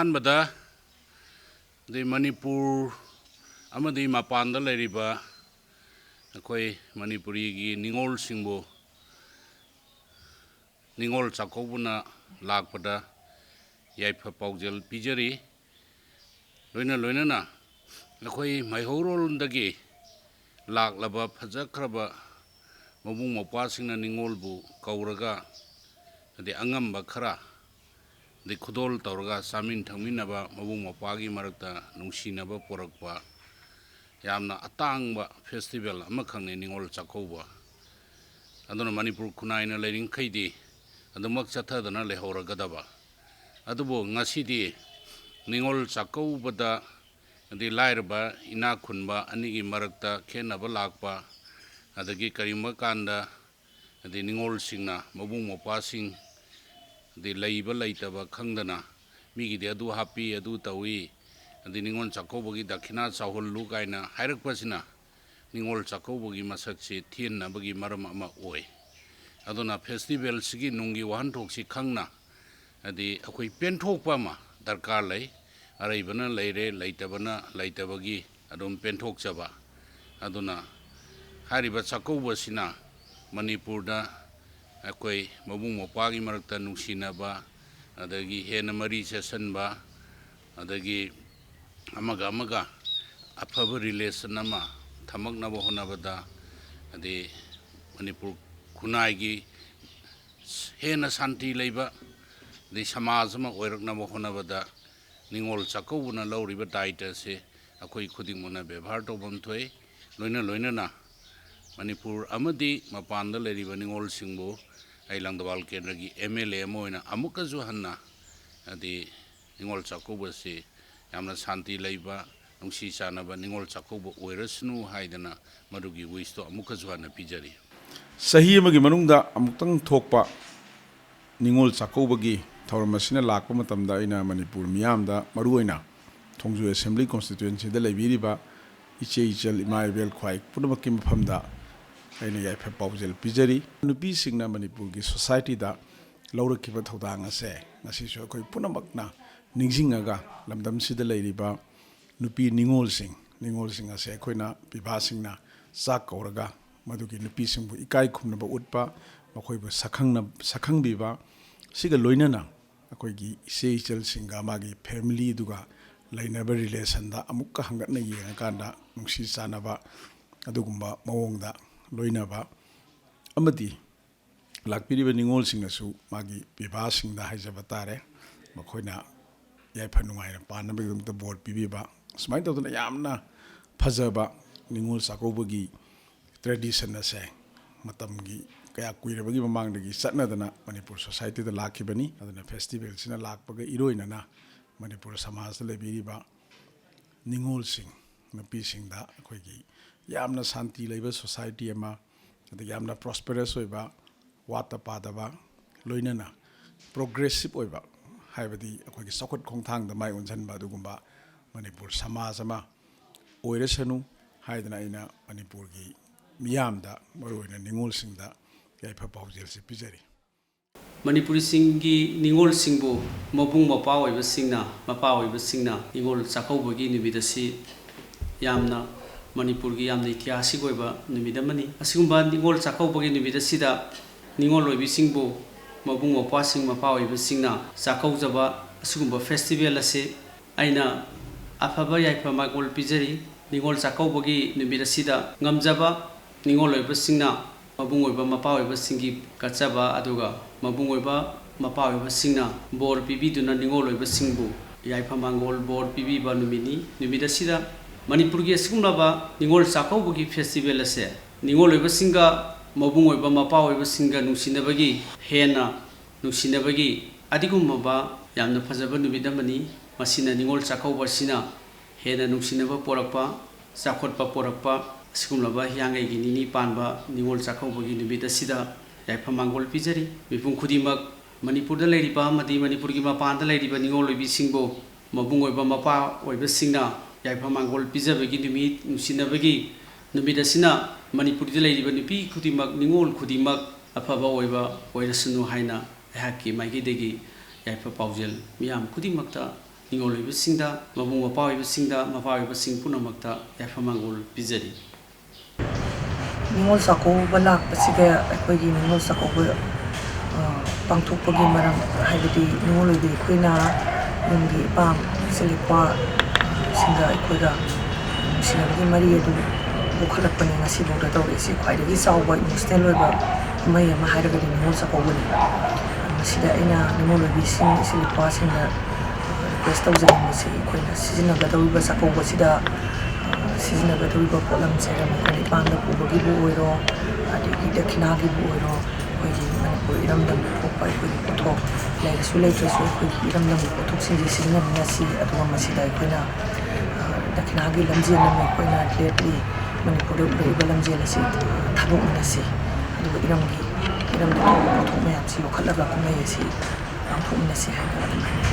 ꯑꯍꯥꯟꯕꯗ ꯃꯅꯤꯄꯨꯔ ꯑꯃꯗꯤ ꯃꯄꯥꯟꯗ ꯂꯩꯔꯤꯕ ꯑꯩꯈꯣꯏ ꯃꯅꯤꯄꯨꯔꯤꯒꯤ ꯅꯤꯡꯉꯣꯜꯁꯤꯡꯕꯨ ꯅꯤꯡꯉꯣꯜ ꯆꯥꯛꯀꯧꯕꯅ ꯂꯥꯛꯄꯗ ꯌꯥꯏꯐ ꯄꯥꯎꯖꯦꯜ ꯄꯤꯖꯔꯤ ꯂꯣꯏꯅꯅ ꯑꯩꯈꯣꯏ ꯃꯩꯍꯧꯔꯣꯜꯗꯒꯤ ꯂꯥꯛꯂꯕ ꯐꯖꯈ꯭ꯔꯕ ꯃꯕꯨꯡ ꯃꯧꯄ꯭ꯋꯥꯁꯤꯡꯅ ꯅꯤꯡꯉꯣꯜꯕꯨ ꯀꯧꯔꯒ ꯑꯉꯝꯕ ꯈꯔ ꯈꯨꯗꯣꯜ ꯇꯧꯔꯒ ꯆꯥꯃꯤꯟ ꯊꯛꯃꯤꯟꯅꯕ ꯃꯕꯨꯡ ꯃꯧꯄ꯭ꯋꯥꯒꯤ ꯃꯔꯛꯇ ꯅꯨꯡꯁꯤꯅꯕ ꯄꯣꯔꯛꯄ ꯌꯥꯝꯅ ꯑꯇꯥꯡꯕ ꯐꯦꯁꯇꯤꯚꯦꯜ ꯑꯃꯈꯛꯅꯤ ꯅꯤꯡꯉꯣꯜ ꯆꯥꯛꯀꯧꯕ ꯑꯗꯨꯅ ꯃꯅꯤꯄꯨꯔ ꯈꯨꯟꯅꯥꯏꯅ ꯂꯩꯔꯤꯈꯩꯗꯤ ꯑꯗꯨꯃꯛ ꯆꯠꯊꯗꯅ ꯂꯩꯍꯧꯔꯒꯗꯕ ꯑꯗꯨꯕꯨ ꯉꯁꯤꯗꯤ ꯅꯤꯡꯉꯣꯜ ꯆꯥꯛꯀꯧꯕꯗ ꯂꯥꯏꯔꯕ ꯏꯅꯥꯛ ꯈꯨꯟꯕ ꯑꯅꯤꯒꯤ ꯃꯔꯛꯇ ꯈꯦꯟꯅꯕ ꯂꯥꯛꯄ ꯀꯔꯤꯒꯨꯝꯕ ꯀꯥꯟꯗ ꯅꯤꯡꯉꯣꯜꯁꯤꯡꯅ ꯃꯕꯨꯡ ꯃꯧꯄ꯭ꯋꯥꯁꯤꯡ ꯂꯩꯕ ꯂꯩꯇꯕ ꯈꯪꯗꯅ ꯃꯤꯒꯤꯗꯤ ꯑꯗꯨ ꯍꯥꯞꯄꯤ ꯑꯗꯨ ꯇꯧꯏ ꯅꯤꯡꯉꯣꯜ ꯆꯥꯛꯀꯧꯕꯒꯤ ꯗꯈꯤꯅꯥ ꯆꯥꯎꯍꯜꯂꯨ ꯀꯥꯏꯅ ꯍꯥꯏꯔꯛꯄꯁꯤꯅ ꯅꯤꯡꯉꯣꯜ ꯆꯥꯛꯀꯧꯕꯒꯤ ꯃꯁꯛꯁꯤ ꯊꯤꯍꯟꯅꯕꯒꯤ ꯃꯔꯝ ꯑꯃ ꯑꯣꯏ ꯑꯗꯨꯅ ꯐꯦꯁꯇꯤꯚꯦꯜꯁꯤꯒꯤ ꯅꯨꯡꯒꯤ ꯋꯥꯍꯟꯊꯣꯛꯁꯤ ꯈꯪꯅ ꯑꯩꯈꯣꯏ ꯄꯦꯟꯊꯣꯛꯄ ꯑꯃ ꯗꯔꯀꯥꯔ ꯂꯩ ꯑꯔꯩꯕꯅ ꯂꯩꯔꯦ ꯂꯩꯇꯕꯅ ꯂꯩꯇꯕꯒꯤ ꯑꯗꯨꯝ ꯄꯦꯟꯊꯣꯛꯆꯕ ꯑꯗꯨꯅ ꯍꯥꯏꯔꯤꯕ ꯆꯥꯛꯀꯧꯕꯁꯤꯅ ꯃꯅꯤꯄꯨꯔꯗ ꯑꯩꯈꯣই ꯃꯕꯨꯡ ꯃꯧꯄ꯭ꯋꯥꯒꯤ ꯃꯔꯛꯇ ꯅꯨꯡꯁꯤꯅꯕ ꯍꯦꯟꯅ ꯃꯔꯤ ꯆꯦꯠꯁꯟꯕ ꯑꯃꯒ ꯑꯐꯕ ꯔꯤꯂꯦꯁꯟ ꯑꯃ ꯊꯝꯃꯛꯅꯕ ꯍꯣꯠꯅꯕꯗ ꯃꯅꯤꯄꯨꯔ ꯈꯨꯟꯅꯥꯏꯒꯤ ꯍꯦꯟꯅ ꯁꯥꯟꯇꯤ ꯂꯩꯕ ꯁꯃꯥꯖ ꯑꯃ ꯑꯣꯏꯔꯛꯅꯕ ꯍꯣꯠꯅꯕꯗ ꯅꯤꯡꯉꯣꯜ ꯆꯥꯛꯀꯧꯕꯅ ꯂꯧꯔꯤꯕ ꯗꯥꯏꯇꯁꯦ ꯑꯩꯈꯣꯏ ꯈꯨꯗꯤꯡꯃꯛꯅ ꯕꯦꯚꯥꯔ ꯇꯧꯐꯝ ꯊꯣꯛꯏ ꯂꯣꯏꯅꯅ ꯃꯅꯤꯄꯨꯔ ꯑꯃꯗꯤ ꯃꯄꯥꯟꯗ ꯂꯩꯔꯤꯕ ꯅꯤꯡꯉꯣꯜꯁꯤꯡꯕꯨ ꯑꯩ ꯂꯪꯗꯕꯥꯜ ꯀꯦꯟꯗ꯭ꯔꯒꯤ MLA ꯑꯃ ꯑꯣꯏꯅ ꯑꯃꯨꯛꯀꯁꯨ ꯍꯟꯅ ꯅꯤꯡꯉꯣꯜ ꯆꯥꯛꯀꯧꯕꯁꯤ ꯌꯥꯝꯅ ꯁꯥꯟꯇꯤ ꯂꯩꯕ ꯅꯨꯡꯁꯤ ꯆꯥꯟꯅꯕ ꯅꯤꯡꯉꯣꯜ ꯆꯥꯛꯀꯧꯕ ꯑꯣꯏꯔꯁꯅꯨ ꯍꯥꯏꯗꯅ ꯃꯗꯨꯒꯤ ꯋꯤꯁꯇꯣ ꯑꯃꯨꯛꯀꯁꯨ ꯍꯟꯅ ꯄꯤꯖꯔꯤ ꯆꯍꯤ ꯑꯃꯒꯤ ꯃꯅꯨꯡꯗ ꯑꯃꯨꯛꯇꯪ ꯊꯣꯛꯄ ꯅꯤꯡꯉꯣꯜ ꯆꯥꯛꯀꯧꯕꯒꯤ ꯊꯧꯔꯝ ꯑꯁꯤꯅ ꯂꯥꯛꯄ ꯃꯇꯝꯗ ꯑꯩꯅ ꯃꯅꯤꯄꯨꯔ ꯃꯤꯌꯥꯝꯗ ꯃꯔꯨꯑꯣꯏꯅ ꯊꯣꯡꯖꯨ ꯑꯦꯁꯦꯝꯕ꯭ꯂꯤ ꯀꯣꯟꯁꯇꯤꯇ꯭ꯌꯨꯑꯦꯟꯁꯤꯗ ꯂꯩꯕꯤꯔꯤꯕ ꯏꯆꯦ ꯏꯆꯜ ꯏꯃꯥ ꯏꯕꯦꯜ ꯈ꯭ꯋꯥꯏ ꯄꯨꯝꯅꯃꯛꯀꯤ ꯃꯐꯝꯗ ꯑꯩꯅ ꯌꯥꯏꯐ ꯄꯥꯎꯖꯦꯜ ꯄꯤꯖꯔꯤ ꯅꯨꯄꯤꯁꯤꯡꯅ ꯃꯅꯤꯄꯨꯔꯒꯤ ꯁꯣꯁꯥꯏꯇꯤꯗ ꯂꯧꯔꯛꯈꯤꯕ ꯊꯧꯗꯥꯡ ꯑꯁꯦ ꯉꯁꯤꯁꯨ ꯑꯩꯈꯣꯏ ꯄꯨꯝꯅꯃꯛꯅ ꯅꯤꯡꯁꯤꯡꯉꯒ ꯂꯝꯗꯝꯁꯤꯗ ꯂꯩꯔꯤꯕ ꯅꯨꯄꯤ ꯅꯤꯡꯉꯣꯜꯁꯤꯡ ꯑꯁꯦ ꯑꯩꯈꯣꯏꯅ ꯄꯤꯕꯥꯁꯤꯡꯅ ꯆꯥꯛ ꯀꯧꯔꯒ ꯃꯗꯨꯒꯤ ꯅꯨꯄꯤꯁꯤꯡꯕꯨ ꯏꯀꯥꯏ ꯈꯨꯝꯅꯕ ꯎꯠꯄ ꯃꯈꯣꯏꯕꯨ ꯁꯛꯈꯪꯕꯤꯕ ꯁꯤꯒ ꯂꯣꯏꯅꯅ ꯑꯩꯈꯣꯏꯒꯤ ꯏꯆꯦ ꯏꯆꯜꯁꯤꯡꯒ ꯃꯥꯒꯤ ꯐꯦꯃꯤꯂꯤꯗꯨꯒ ꯂꯩꯅꯕ ꯔꯤꯂꯦꯁꯟꯗ ꯑꯃꯨꯛꯀ ꯍꯪꯒꯠꯅ ꯌꯦꯡꯉꯀꯥꯟꯗ ꯅꯨꯡꯁꯤ ꯆꯥꯟꯅꯕ ꯑꯗꯨꯒꯨꯝꯕ ꯃꯑꯣꯡꯗ ꯂꯣꯏꯅꯕ ꯑꯃꯗꯤ ꯂꯥꯛꯄꯤꯔꯤꯕ ꯅꯤꯡꯉꯣꯜꯁꯤꯡꯅꯁꯨ ꯃꯥꯒꯤ ꯄꯤꯕꯥꯁꯤꯡꯗ ꯍꯥꯏꯖꯕ ꯇꯥꯔꯦ ꯃꯈꯣꯏꯅ ꯌꯥꯏꯐ ꯅꯨꯡꯉꯥꯏꯅ ꯄꯥꯟꯅꯕꯒꯤꯗꯃꯛꯇ ꯕꯣꯔ ꯄꯤꯕꯤꯕ ꯁꯨꯃꯥꯏꯅ ꯇꯧꯗꯅ ꯌꯥꯝꯅ ꯐꯖꯕ ꯅꯤꯡꯉꯣꯜ ꯆꯥꯛꯀꯧꯕꯒꯤ ꯇ꯭ꯔꯦꯗꯤꯁꯟ ꯑꯁꯦ ꯃꯇꯝꯒꯤ ꯀꯌꯥ ꯀꯨꯏꯔꯕꯒꯤ ꯃꯃꯥꯡꯗꯒꯤ ꯆꯠꯅꯗꯅ ꯃꯅꯤꯄꯨꯔ ꯁꯣꯁꯥꯏꯇꯤꯗ ꯂꯥꯛꯈꯤꯕꯅꯤ ꯑꯗꯨꯅ ꯐꯦꯁꯇꯤꯚꯦꯜꯁꯤꯅ ꯂꯥꯛꯄꯒ ꯏꯔꯣꯏꯅꯅ ꯃꯅꯤꯄꯨꯔ ꯁꯃꯥꯖꯗ ꯂꯩꯕꯤꯔꯤꯕ ꯅꯤꯡꯉꯣꯜꯁꯤꯡ ꯅꯨꯄꯤꯁꯤꯡꯗ ꯑꯩꯈꯣꯏꯒꯤ ꯌꯥꯝꯅ ꯁꯥꯟꯇꯤ ꯂꯩꯕ ꯁꯣꯁꯥꯏꯇꯤ ꯑꯃ ꯌꯥꯝꯅ ꯄ꯭ꯔꯣꯁꯄꯦꯔꯁ ꯑꯣꯏꯕ ꯋꯥꯠꯇ ꯄꯥꯗꯕ ꯂꯣꯏꯅꯅ ꯄ꯭ꯔꯣꯒ꯭ꯔꯦꯁꯤꯞ ꯑꯣꯏꯕ ꯍꯥꯏꯕꯗꯤ ꯑꯩꯈꯣꯏꯒꯤ ꯆꯥꯎꯈꯠ ꯈꯣꯡꯊꯥꯡꯗ ꯃꯥꯏ ꯑꯣꯟꯁꯤꯟꯕ ꯑꯗꯨꯒꯨꯝꯕ ꯃꯅꯤꯄꯨꯔ ꯁꯃꯥꯖ ꯑꯃ ꯑꯣꯏꯔꯁꯅꯨ ꯍꯥꯏꯗꯅ ꯑꯩꯅ ꯃꯅꯤꯄꯨꯔꯒꯤ ꯃꯤꯌꯥꯝꯗ ꯃꯔꯨꯑꯣꯏꯅ ꯅꯤꯡꯉꯣꯜꯁꯤꯡꯗ ꯌꯥꯏꯐ ꯄꯥꯎꯖꯦꯜꯁꯤ ꯄꯤꯖꯔꯤ ꯃꯅꯤꯄꯨꯔꯤꯁꯤꯡꯒꯤ ꯅꯤꯡꯉꯣꯜꯁꯤꯡꯕꯨ ꯃꯕꯨꯡ ꯃꯧꯄ꯭ꯋꯥ ꯑꯣꯏꯕꯁꯤꯡꯅ ꯃꯄꯥ ꯑꯣꯏꯕꯁꯤꯡꯅ ꯅꯤꯡꯉꯣꯜ ꯆꯥꯛꯀꯧꯕꯒꯤ ꯅꯨꯃꯤꯠ ꯑꯁꯤ ꯌꯥꯝꯅ ꯃꯅꯤꯄꯨꯔꯒꯤ ꯌꯥꯝꯅ ꯏꯇꯤꯍꯥꯁꯤꯛ ꯑꯣꯏꯕ ꯅꯨꯃꯤꯠ ꯑꯃꯅꯤ ꯑꯁꯤꯒꯨꯝꯕ ꯅꯤꯡꯉꯣꯜ ꯆꯥꯛꯀꯧꯕꯒꯤ ꯅꯨꯃꯤꯠ ꯑꯁꯤꯗ ꯅꯤꯡꯉꯣꯜ ꯑꯣꯏꯕꯤꯁꯤꯡꯕꯨ ꯃꯕꯨꯡ ꯃꯧꯄ꯭ꯋꯥꯁꯤꯡ ꯃꯄꯥ ꯑꯣꯏꯕꯁꯤꯡꯅ ꯆꯥꯛꯀꯧꯖꯕ ꯑꯁꯤꯒꯨꯝꯕ ꯐꯦꯁꯇꯤꯚꯦꯜ ꯑꯁꯤ ꯑꯩꯅ ꯑꯐꯕ ꯌꯥꯏꯐ ꯃꯥꯏꯀꯣꯜ ꯄꯤꯖꯔꯤ ꯅꯤꯡꯉꯣꯜ ꯆꯥꯛꯀꯧꯕꯒꯤ ꯅꯨꯃꯤꯠ ꯑꯁꯤꯗ ꯉꯝꯖꯕ ꯅꯤꯡꯉꯣꯜ ꯑꯣꯏꯕꯁꯤꯡꯅ ꯃꯕꯨꯡ ꯑꯣꯏꯕ ꯃꯄꯥ ꯑꯣꯏꯕꯁꯤꯡꯒꯤ ꯀꯠꯆꯕ ꯑꯗꯨꯒ ꯃꯕꯨꯡ ꯑꯣꯏꯕ ꯃꯄꯥ ꯑꯣꯏꯕꯁꯤꯡꯅ ꯕꯣꯔ ꯄꯤꯕꯤꯗꯨꯅ ꯅꯤꯡꯉꯣꯜ ꯑꯣꯏꯕꯁꯤꯡꯕꯨ ꯌꯥꯏꯐ ꯃꯥꯡꯒꯣꯜ ꯕꯣꯔ ꯄꯤꯕꯤꯕ ꯅꯨꯃꯤꯠꯅꯤ ꯅꯨꯃꯤꯠ ꯑꯁꯤꯗ ꯃꯅꯤꯄꯨꯔꯒꯤ ꯑꯁꯤꯒꯨꯝꯂꯕ ꯅꯤꯡꯉꯣꯜ ꯆꯥꯛꯀꯧꯕꯒꯤ ꯐꯦꯁꯇꯤꯚꯦꯜ ꯑꯁꯦ ꯅꯤꯡꯉꯣꯜ ꯑꯣꯏꯕꯁꯤꯡꯒ ꯃꯕꯨꯡ ꯑꯣꯏꯕ ꯃꯄꯥ ꯑꯣꯏꯕꯁꯤꯡꯒ ꯅꯨꯡꯁꯤꯅꯕꯒꯤ ꯍꯦꯟꯅ ꯅꯨꯡꯁꯤꯅꯕꯒꯤ ꯑꯗꯨꯒꯨꯝꯂꯕ ꯌꯥꯝꯅ ꯐꯖꯕ ꯅꯨꯃꯤꯠ ꯑꯃꯅꯤ ꯃꯁꯤꯅ ꯅꯤꯡꯉꯣꯜ ꯆꯥꯛꯀꯧꯕ ꯑꯁꯤꯅ ꯍꯦꯟꯅ ꯅꯨꯡꯁꯤꯅꯕ ꯄꯣꯔꯛꯄ ꯆꯥꯎꯈꯠꯄ ꯄꯣꯔꯛꯄ ꯑꯁꯤꯒꯨꯝꯂꯕ ꯍꯤꯌꯥꯡꯒꯩꯒꯤ ꯅꯤꯅꯤ ꯄꯥꯟꯕ ꯅꯤꯡꯉꯣꯜ ꯆꯥꯛꯀꯧꯕꯒꯤ ꯅꯨꯃꯤꯠ ꯑꯁꯤꯗ ꯌꯥꯏꯐ ꯃꯥꯡꯒꯣꯜ ꯄꯤꯖꯔꯤ ꯃꯤꯄꯨꯝ ꯈꯨꯗꯤꯡꯃꯛ ꯃꯅꯤꯄꯨꯔꯗ ꯂꯩꯔꯤꯕ ꯑꯃꯗꯤ ꯃꯅꯤꯄꯨꯔꯒꯤ ꯃꯄꯥꯟꯗ ꯂꯩꯔꯤꯕ ꯅꯤꯡꯉꯣꯜ ꯑꯣꯏꯕꯤꯁꯤꯡꯕꯨ ꯃꯕꯨꯡ ꯑꯣꯏꯕ ꯃꯄꯥ ꯑꯣꯏꯕꯁꯤꯡꯅ ꯌꯥꯏꯐ ꯃꯥꯡꯒꯣꯜ ꯄꯤꯖꯕꯒꯤ ꯅꯨꯃꯤꯠ ꯅꯨꯡꯁꯤꯅꯕꯒꯤ ꯅꯨꯃꯤꯠ ꯑꯁꯤꯅ ꯃꯅꯤꯄꯨꯔꯗ ꯂꯩꯔꯤꯕ ꯅꯨꯄꯤ ꯈꯨꯗꯤꯡꯃꯛ ꯅꯤꯡꯉꯣꯜ ꯈꯨꯗꯤꯡꯃꯛ ꯑꯐꯕ ꯑꯣꯏꯕ ꯑꯣꯏꯔꯁꯅꯨ ꯍꯥꯏꯅ ꯑꯩꯍꯥꯛꯀꯤ ꯃꯥꯏꯀꯩꯗꯒꯤ ꯌꯥꯏꯐ ꯄꯥꯎꯖꯦꯜ ꯃꯤꯌꯥꯝ ꯈꯨꯗꯤꯡꯃꯛꯇ ꯅꯤꯡꯉꯣꯜ ꯑꯣꯏꯕꯁꯤꯡꯗ ꯃꯕꯨꯡ ꯃꯧꯄ꯭ꯋꯥ ꯑꯣꯏꯕꯁꯤꯡꯗ ꯃꯄꯥ ꯑꯣꯏꯕꯁꯤꯡ ꯄꯨꯝꯅꯃꯛꯇ ꯌꯥꯏꯐ-ꯃꯪꯒꯣꯜ ꯄꯤꯖꯔꯤ꯫ ꯅꯤꯡꯉꯣꯜ ꯆꯥꯛꯀꯧꯕ ꯂꯥꯛꯄꯁꯤꯗ ꯑꯩꯈꯣꯏꯒꯤ ꯅꯤꯡꯉꯣꯜ ꯆꯥꯛꯀꯧꯕ ꯄꯥꯡꯊꯣꯛꯄꯒꯤ ꯃꯔꯝ ꯍꯥꯏꯕꯗꯤ ꯅꯤꯡꯉꯣꯜ ꯑꯣꯏꯕ ꯑꯩꯈꯣꯏꯅ ꯌꯨꯝꯒꯤ ꯏꯄꯥꯝ ꯏꯆꯜ-ꯏꯄ꯭ꯋꯥ ꯁꯤꯡꯒ ꯑꯩꯈꯣꯏꯒ ꯅꯨꯡꯁꯤꯅꯕꯒꯤ ꯃꯔꯤ ꯑꯗꯨ ꯄꯣꯛꯈꯠꯂꯛꯄꯅꯤ ꯉꯁꯤꯐꯥꯎꯗ ꯇꯧꯔꯛꯏꯁꯤ ꯈ꯭ꯋꯥꯏꯗꯒꯤ ꯆꯥꯎꯕ ꯏꯃꯣꯁꯅꯦꯜ ꯑꯣꯏꯕ ꯀꯨꯝꯍꯩ ꯑꯃ ꯍꯥꯏꯔꯒꯗꯤ ꯅꯤꯡꯉꯣꯜ ꯆꯥꯛꯀꯧꯕꯅꯤ꯫ ꯃꯁꯤꯗ ꯑꯩꯅ ꯅꯤꯡꯉꯣꯜ ꯑꯣꯏꯕꯤꯁꯤꯡ ꯏꯆꯜ-ꯏꯄ꯭ꯋꯥꯁꯤꯡꯗ ꯔꯤꯀ꯭ꯋꯦꯁ ꯇꯧꯖꯅꯤꯡꯕꯁꯤ ꯑꯩꯈꯣꯏꯅ ꯁꯤꯖꯤꯟꯅꯒꯗꯧꯔꯤꯕ ꯆꯥꯛꯀꯧꯕꯁꯤꯗ ꯁꯤꯖꯤꯟꯅꯒꯗꯧꯔꯤꯕ ꯄꯣꯠꯂꯝꯁꯦ ꯑꯩꯈꯣꯏꯅ ꯏꯄꯥꯝꯗ ꯄꯨꯕꯒꯤꯕꯨ ꯑꯣꯏꯔꯣ ꯑꯗꯒꯤ ꯗꯈꯤꯅꯥꯒꯤꯕꯨ ꯑꯣꯏꯔꯣ ꯑꯩꯈꯣꯏꯒꯤ ꯃꯅꯤꯄꯨꯔ ꯏꯔꯝꯗꯝꯗ ꯊꯣꯛꯄ ꯑꯩꯈꯣꯏꯒꯤ ꯄꯣꯠꯊꯣꯛ ꯂꯩꯔꯁꯨ ꯂꯩꯇ꯭ꯔꯁꯨ ꯑꯩꯈꯣꯏꯒꯤ ꯏꯔꯝꯗꯝꯒꯤ ꯄꯣꯠꯊꯣꯛꯁꯤꯡꯁꯤ ꯁꯤꯖꯤꯟꯅꯃꯤꯟꯅꯁꯤ ꯑꯗꯨꯒ ꯃꯁꯤꯗ ꯑꯩꯈꯣꯏꯅ ꯗꯈꯤꯅꯥꯒꯤ ꯂꯝꯖꯦꯜ ꯑꯃ ꯑꯩꯈꯣꯏꯅ ꯂꯦꯞꯂꯤ ꯃꯅꯤꯄꯨꯔꯗ ꯎꯠꯂꯛꯏꯕ ꯂꯝꯖꯦꯜ ꯑꯁꯤ ꯊꯥꯗꯣꯛꯃꯤꯟꯅꯁꯤ ꯑꯗꯨꯒ ꯏꯔꯝꯗ ꯊꯣꯛꯄ ꯄꯣꯠꯊꯣꯛ ꯃꯌꯥꯝꯁꯤ ꯌꯣꯛꯈꯠꯂꯒ ꯀꯨꯝꯍꯩ ꯑꯁꯤ ꯄꯥꯡꯊꯣꯛꯃꯤꯟꯅꯁꯤ ꯍꯥꯏꯅ ꯑꯗꯨꯃꯥꯏꯅ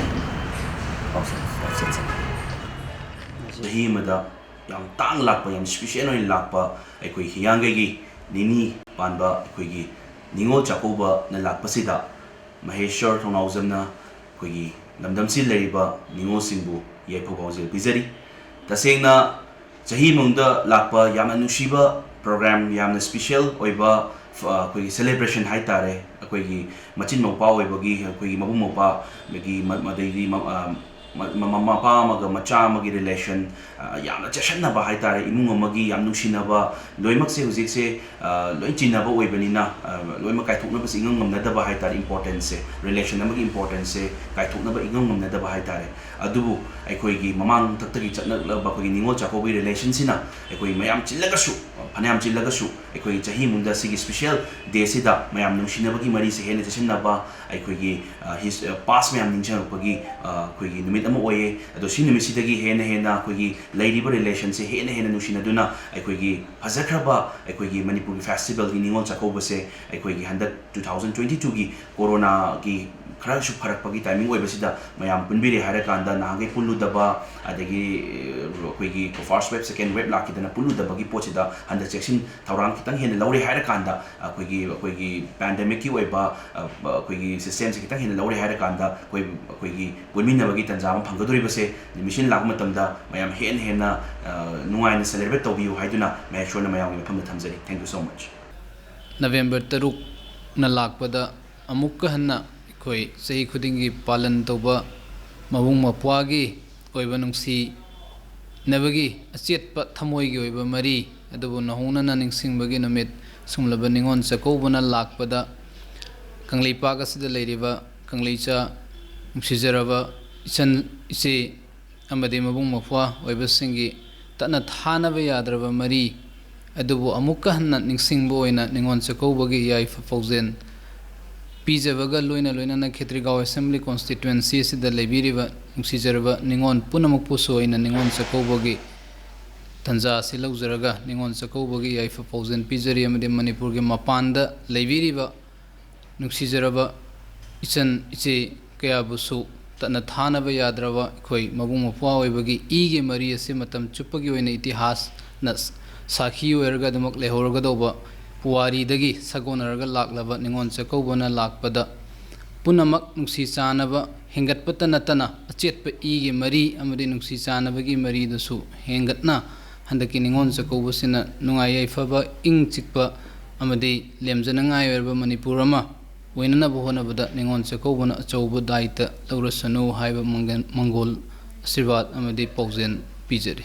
ꯄꯥꯎꯖꯦꯜ ꯆꯦꯟꯖꯔꯤ꯫ ꯆꯍꯤ ꯑꯃꯗ ꯌꯥꯝ ꯇꯥꯡꯅ ꯂꯥꯛꯄ ꯌꯥꯝ ꯁ꯭ꯄꯦꯁꯤꯌꯦꯜ ꯑꯣꯏꯅ ꯂꯥꯛꯄ ꯑꯩꯈꯣꯏ ꯍꯤꯌꯥꯡꯒꯩꯒꯤ ꯅꯤꯅꯤ ꯄꯥꯟꯕ ꯑꯩꯈꯣꯏꯒꯤ ꯅꯤꯡꯉꯣꯜ ꯆꯥꯛꯀꯧꯕꯅ ꯂꯥꯛꯄꯁꯤꯗ ꯃꯍꯦꯁ꯭ꯋꯔ ꯊꯧꯅꯥꯎꯖꯝꯅ ꯑꯩꯈꯣꯏꯒꯤ ꯂꯝꯗꯝꯁꯤꯗ ꯂꯩꯔꯤꯕ ꯅꯤꯡꯉꯣꯜꯁꯤꯡꯕꯨ ꯌꯥꯏꯐ ꯄꯥꯎꯖꯦꯜ ꯄꯤꯖꯔꯤ꯫ ꯇꯁꯦꯡꯅ ꯆꯍꯤ ꯑꯃꯗ ꯂꯥꯛꯄ ꯌꯥꯝꯅ ꯅꯨꯡꯁꯤꯕ ꯄ꯭ꯔꯣꯒ꯭ꯔꯥꯝ ꯌꯥꯝꯅ ꯁ꯭ꯄꯦꯁꯤꯌꯦꯜ ꯑꯣꯏꯕ ꯑꯩꯈꯣꯏꯒꯤ ꯁꯦꯂꯦꯕ꯭ꯔꯦꯁꯟ ꯍꯥꯏꯇꯥꯔꯦ ꯑꯩꯈꯣꯏꯒꯤ ꯃꯆꯤꯟ ꯃꯧꯄ꯭ꯋꯥ ꯑꯣꯏꯕꯒꯤ ꯑꯩꯈꯣꯏꯒꯤ ꯃꯕꯨꯡ ꯃꯧꯄ꯭ꯋꯥ ꯑꯗꯒꯤ ꯃꯄꯥ ꯑꯃꯒ ꯃꯆꯥ ꯑꯃꯒꯤ ꯔꯤꯂꯦꯁꯟ ꯌꯥꯝꯅ ꯆꯦꯠꯁꯟꯅꯕ ꯍꯥꯏꯇꯥꯔꯦ ꯏꯃꯨꯡ ꯑꯃꯒꯤ ꯌꯥꯝ ꯅꯨꯡꯁꯤꯅꯕ ꯂꯣꯏꯅꯃꯛꯁꯦ ꯍꯧꯖꯤꯛꯁꯦ ꯂꯣꯏ ꯆꯤꯟꯅꯕ ꯑꯣꯏꯕꯅꯤꯅ ꯂꯣꯏꯅꯃꯛ ꯀꯥꯏꯊꯣꯛꯅꯕꯁꯦ ꯏꯉꯝ ꯉꯝꯅꯗꯕ ꯍꯥꯏꯇꯥꯔꯦ ꯏꯝꯄꯣꯔꯇꯦꯟꯁꯁꯦ ꯔꯤꯂꯦꯁꯟ ꯑꯃꯒꯤ ꯏꯝꯄꯣꯔꯇꯦꯟꯁꯁꯦ ꯀꯥꯏꯊꯣꯛꯅꯕ ꯏꯉꯝ ꯉꯝꯅꯗꯕ ꯍꯥꯏꯇꯥꯔꯦ ꯑꯗꯨꯕꯨ ꯑꯩꯈꯣꯏꯒꯤ ꯃꯃꯥꯡꯊꯛꯇꯒꯤ ꯆꯠꯅꯛꯂꯕ ꯑꯩꯈꯣꯏꯒꯤ ꯅꯤꯡꯉꯣꯜ ꯆꯥꯛꯀꯧꯕꯒꯤ ꯔꯤꯂꯦꯁꯟꯁꯤꯅ ꯑꯩꯈꯣꯏ ꯃꯌꯥꯝ ꯆꯤꯜꯂꯒꯁꯨ ꯐꯅꯌꯥꯝ ꯆꯤꯜꯂꯒꯁꯨ ꯑꯩꯈꯣꯏꯒꯤ ꯆꯍꯤ ꯑꯃꯗ ꯁꯤꯒꯤ ꯁ꯭ꯄꯦꯁꯤꯌꯦꯜ ꯗꯦꯁꯤꯗ ꯃꯌꯥꯝ ꯅꯨꯡꯁꯤꯅꯕꯒꯤ ꯃꯔꯤꯁꯦ ꯍꯦꯟꯅ ꯆꯦꯠꯁꯤꯟꯅꯕ ꯑꯩꯈꯣꯏꯒꯤ ꯄꯥꯁ ꯃꯌꯥꯝ ꯅꯤꯡꯁꯤꯡꯉꯛꯄꯒꯤ ꯑꯩꯈꯣꯏꯒꯤ ꯅꯨꯃꯤꯠ ꯑꯃ ꯑꯣꯏꯌꯦ ꯑꯗꯣ ꯁꯤ ꯅꯨꯃꯤꯠꯁꯤꯗꯒꯤ ꯍꯦꯟꯅ ꯑꯩꯈꯣꯏꯒꯤ ꯂꯩꯔꯤꯕ ꯔꯤꯂꯦꯁꯟꯁꯦ ꯍꯦꯟꯅ ꯅꯨꯡꯁꯤꯅꯗꯨꯅ ꯑꯩꯈꯣꯏꯒꯤ ꯐꯖꯈ꯭ꯔꯕ ꯑꯩꯈꯣꯏꯒꯤ ꯃꯅꯤꯄꯨꯔꯒꯤ ꯐꯦꯁꯇꯤꯚꯦꯜꯒꯤ ꯅꯤꯡꯉꯣꯜ ꯆꯥꯛꯀꯧꯕꯁꯦ ꯑꯩꯈꯣꯏꯒꯤ ꯍꯟꯗꯛ 2022ꯒꯤ ꯀꯣꯔꯣꯅꯥꯒꯤ ꯈꯔꯁꯨ ꯐꯔꯛꯄꯒꯤ ꯇꯥꯏꯃꯤꯡ ꯑꯣꯏꯕꯁꯤꯗ ꯃꯌꯥꯝ ꯄꯨꯟꯕꯤꯔꯦ ꯍꯥꯏꯔꯀꯥꯟꯗ ꯅꯍꯥꯟꯒꯩ ꯄꯨꯜꯂꯨꯗꯕ ꯑꯗꯒꯤ ꯑꯩꯈꯣꯏꯒꯤ ꯐꯥꯔꯁ ꯋꯦꯕ ꯁꯦꯀꯦꯟ ꯋꯦꯕ ꯂꯥꯛꯈꯤꯗꯅ ꯄꯨꯜꯂꯨꯗꯕꯒꯤ ꯄꯣꯠꯁꯤꯗ ꯍꯟꯗꯛ ꯆꯦꯛꯁꯤꯟ ꯊꯧꯔꯥꯡ ꯈꯤꯇꯪ ꯍꯦꯟꯅ ꯂꯧꯔꯦ ꯍꯥꯏꯔꯀꯥꯟꯗ ꯑꯩꯈꯣꯏꯒꯤ ꯄꯦꯟꯗꯦꯃꯤꯛꯀꯤ ꯑꯣꯏꯕ ꯑꯩꯈꯣꯏꯒꯤ ꯁꯤꯁꯇꯦꯝꯁꯦ ꯈꯤꯇꯪ ꯍꯦꯟꯅ ꯂꯧꯔꯦ ꯍꯥꯏꯔꯀꯥꯟꯗ ꯑꯩꯈꯣꯏꯒꯤ ꯄꯨꯟꯃꯤꯟꯅꯕꯒꯤ ꯇꯥꯟꯖꯥ ꯑꯃ ꯐꯪꯒꯗꯣꯔꯤꯕꯁꯦ ꯅꯨꯃꯤꯠꯁꯤꯅ ꯂꯥꯛꯄ ꯃꯇꯝꯗ ꯃꯌꯥꯝ ꯍꯦꯟꯅ ꯅꯨꯡꯉꯥꯏꯅ ꯁꯦꯂꯦꯕ꯭ꯔꯦꯠ ꯇꯧꯕꯤꯌꯨ ꯍꯥꯏꯗꯨꯅ ꯃꯍꯦꯁ꯭ꯋꯔꯅ ꯃꯌꯥꯝꯒꯤ ꯃꯐꯝꯗ ꯊꯝꯖꯔꯤ ꯊꯦꯡꯛ ꯌꯨ ꯁꯣ ꯃꯆ ꯅꯕꯦꯝꯕꯔ 6ꯅ ꯂꯥꯛꯄꯗ ꯑꯃꯨꯛꯀ ꯍꯟꯅ ꯑꯩꯈꯣꯏ ꯆꯍꯤ ꯈꯨꯗꯤꯡꯒꯤ ꯄꯥꯂꯟ ꯇꯧꯕ ꯃꯕꯨꯡ ꯃꯧꯄ꯭ꯋꯥꯒꯤ ꯑꯣꯏꯕ ꯅꯨꯡꯁꯤꯅꯕꯒꯤ ꯑꯆꯦꯠꯄ ꯊꯃꯣꯏꯒꯤ ꯑꯣꯏꯕ ꯃꯔꯤ ꯑꯗꯨꯕꯨ ꯅꯧꯍꯧꯅꯅ ꯅꯤꯡꯁꯤꯡꯕꯒꯤ ꯅꯨꯃꯤꯠ ꯁꯨꯡꯂꯕ ꯅꯤꯡꯉꯣꯜ ꯆꯥꯛꯀꯧꯕꯅ ꯂꯥꯛꯄꯗ ꯀꯪꯂꯩꯄꯥꯛ ꯑꯁꯤꯗ ꯂꯩꯔꯤꯕ ꯀꯪꯂꯩꯆꯥ ꯅꯨꯡꯁꯤꯖꯔꯕ ꯏꯆꯟ ꯏꯆꯦ ꯑꯃꯗꯤ ꯃꯕꯨꯡ ꯃꯧꯄ꯭ꯋꯥ ꯑꯣꯏꯕꯁꯤꯡꯒꯤ ꯇꯠꯅ ꯊꯥꯅꯕ ꯌꯥꯗ꯭ꯔꯕ ꯃꯔꯤ ꯑꯗꯨꯕꯨ ꯑꯃꯨꯛꯀ ꯍꯟꯅ ꯅꯤꯡꯁꯤꯡꯕ ꯑꯣꯏꯅ ꯅꯤꯡꯉꯣꯜ ꯆꯥꯛꯀꯧꯕꯒꯤ ꯌꯥꯏꯐ ꯄꯥꯎꯖꯦꯜ ꯄꯤꯖꯕꯒ ꯂꯣꯏꯅꯅ ꯈꯦꯇ꯭ꯔꯤꯒꯥꯎ ꯑꯦꯁꯦꯝꯕ꯭ꯂꯤ ꯀꯣꯟꯁꯇꯤꯇ꯭ꯋꯦꯟꯁꯤ ꯑꯁꯤꯗ ꯂꯩꯕꯤꯔꯤꯕ ꯅꯨꯡꯁꯤꯖꯔꯕ ꯅꯤꯡꯉꯣꯜ ꯄꯨꯝꯅꯃꯛꯄꯨꯁꯨ ꯑꯩꯅ ꯅꯤꯡꯉꯣꯜ ꯆꯥꯛꯀꯧꯕꯒꯤ ꯇꯥꯟꯖꯥ ꯑꯁꯤ ꯂꯧꯖꯔꯒ ꯅꯤꯡꯉꯣꯜ ꯆꯥꯛꯀꯧꯕꯒꯤ ꯌꯥꯏꯐ ꯄꯥꯎꯖꯦꯜ ꯄꯤꯖꯔꯤ ꯑꯃꯗꯤ ꯃꯅꯤꯄꯨꯔꯒꯤ ꯃꯄꯥꯟꯗ ꯂꯩꯕꯤꯔꯤꯕ ꯅꯨꯡꯁꯤꯖꯔꯕ ꯏꯆꯟ ꯏꯆꯦ ꯀꯌꯥꯕꯨꯁꯨ ꯇꯠꯅ ꯊꯥꯅꯕ ꯌꯥꯗ꯭ꯔꯕ ꯑꯩꯈꯣই ꯃꯕꯨꯡ ꯃꯧꯄ꯭ꯋꯥ ꯑꯣꯏꯕꯒꯤ ꯏꯒꯤ ꯃꯔꯤ ꯑꯁꯤ ꯃꯇꯝ ꯆꯨꯞꯄꯒꯤ ꯑꯣꯏꯅ ꯏꯇꯤꯍꯥꯁꯅ ꯁꯥꯈꯤ ꯑꯣꯏꯔꯒ ꯑꯗꯨꯃꯛ ꯂꯩꯍꯧꯔꯒꯗꯧꯕ ꯄꯨꯋꯥꯔꯤꯗꯒꯤ ꯁꯥꯒꯣꯟꯅꯔꯒ ꯂꯥꯛꯂꯕ ꯅꯤꯡꯉꯣꯜ ꯆꯥꯛꯀꯧꯕꯅ ꯂꯥꯛꯄꯗ ꯄꯨꯝꯅꯃꯛ ꯅꯨꯡꯁꯤ ꯆꯥꯟꯅꯕ ꯍꯦꯟꯒꯠꯄꯇ ꯅꯠꯇꯅ ꯑꯆꯦꯠꯄ ꯏꯒꯤ ꯃꯔꯤ ꯑꯃꯗꯤ ꯅꯨꯡꯁꯤ ꯆꯥꯟꯅꯕꯒꯤ ꯃꯔꯤꯗꯨꯁꯨ ꯍꯦꯟꯒꯠꯅ ꯍꯟꯗꯛꯀꯤ ꯅꯤꯡꯉꯣꯜ ꯆꯥꯛꯀꯧꯕꯁꯤꯅ ꯅꯨꯡꯉꯥꯏ ꯌꯥꯏꯐꯕ ꯏꯪ ꯆꯤꯛꯄ ꯑꯃꯗꯤ ꯂꯦꯝꯖꯅꯉꯥꯏ ꯑꯣꯏꯔꯕ ꯃꯅꯤꯄꯨꯔ ꯑꯃ ꯑꯣꯏꯅꯅꯕ ꯍꯣꯠꯅꯕꯗ ꯅꯤꯡꯉꯣꯜ ꯆꯥꯛꯀꯧꯕꯅ ꯑꯆꯧꯕ ꯗꯥꯏꯇ ꯂꯧꯔꯁꯅꯨ ꯍꯥꯏꯕ ꯃꯪꯒꯣꯜ ꯑꯁꯤꯔꯕꯥꯗ ꯑꯃꯗꯤ ꯄꯥꯎꯖꯦꯜ ꯄꯤꯖꯔꯤ